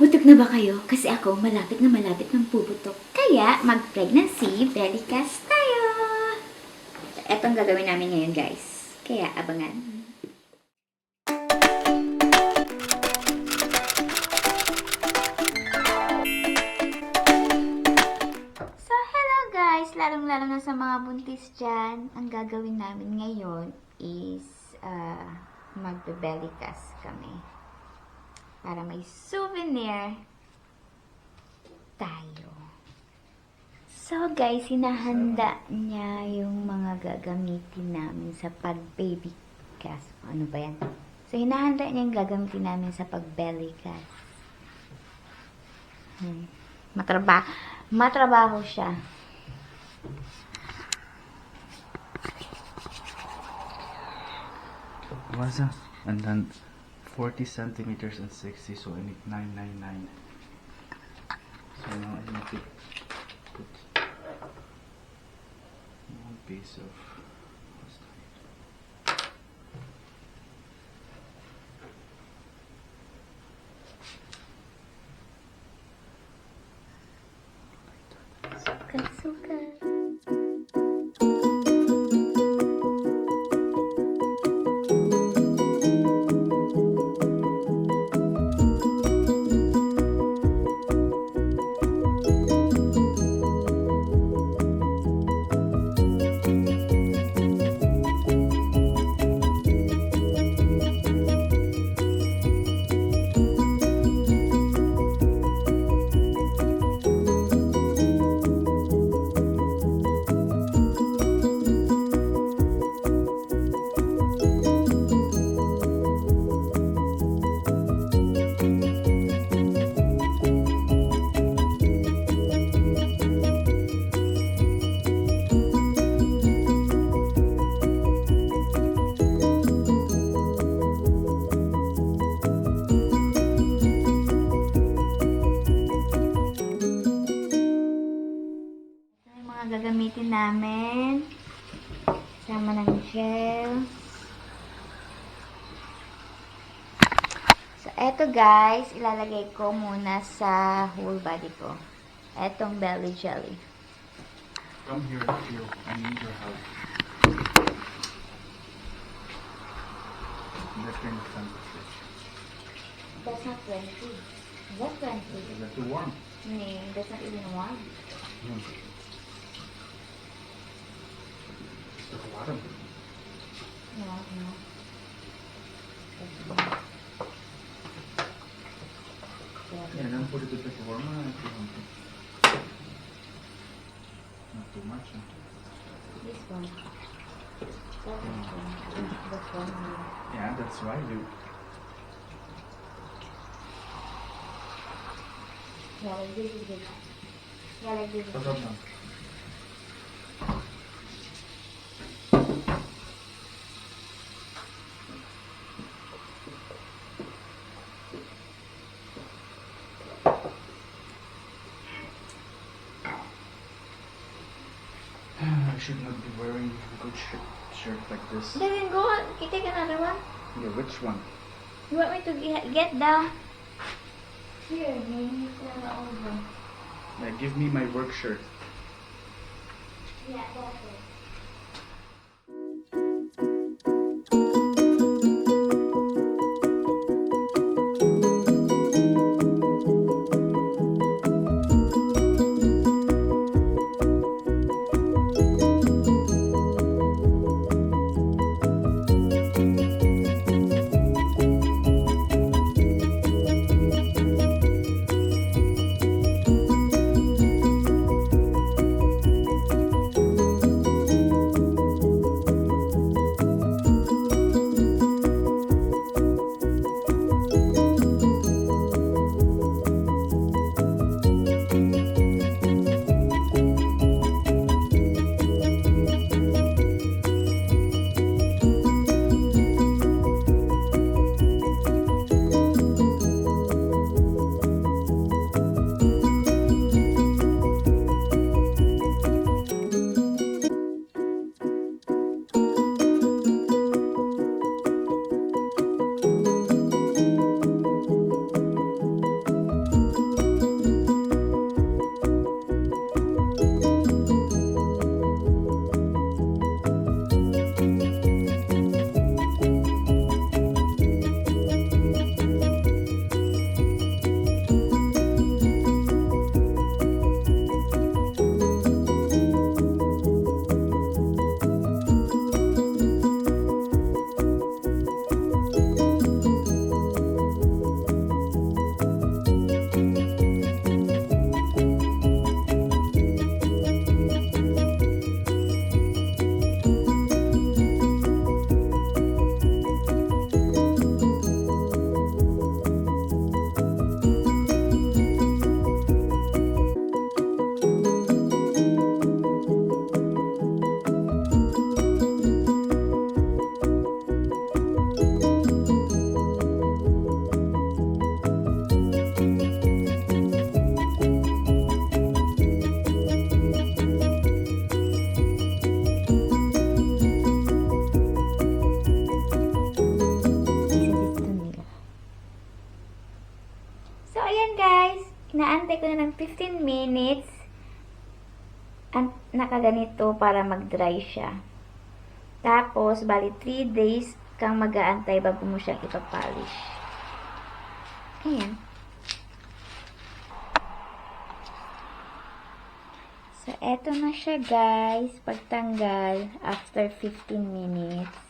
Pumuputok na ba kayo? Kasi ako malapit ng puputok. Kaya mag-pregnancy belly cast tayo! Ito ang gagawin namin ngayon guys. Kaya abangan. So hello guys! Lalong-lalo na sa mga buntis dyan. Ang gagawin namin ngayon is magbe-belly cast kami. Para may souvenir tayo. So guys, hinahanda niya yung mga gagamitin namin sa pag-baby cast. Ano ba yan? So hinahanda niya yung gagamitin namin sa pag-belly cast. Matrabaho siya. What's that? And then 40 centimeters and 60, so I need 999. So now I need to put one piece of Suka-suka. Gagamitin namin sama ng gel. So eto guys, ilalagay ko muna sa whole body ko etong belly jelly. Come here, Phil. I need your help. Let's turn the temperature. That's not 20. Is that 20? Is that too warm? No, that's not even warm. It's warm. No. Yeah, then put it a bit warmer. Not too much. Huh? This one. That's one. Yeah, that's why you. Yeah, like this is good. Yeah, like this is What's good. up now? I should not be wearing a good shirt like this. Then go on. Can you take another one? Yeah, which one? You want me to get the... Here, maybe over. Yeah, give me my work shirt. Yeah, that's it. ayan guys. Inaantay ko na ng 15 minutes. Nakaganito para mag-dry siya. Tapos, bali 3 days kang mag-aantay bago mo siya ipapolish. Ayan. So, eto na siya guys. Pagtanggal after 15 minutes.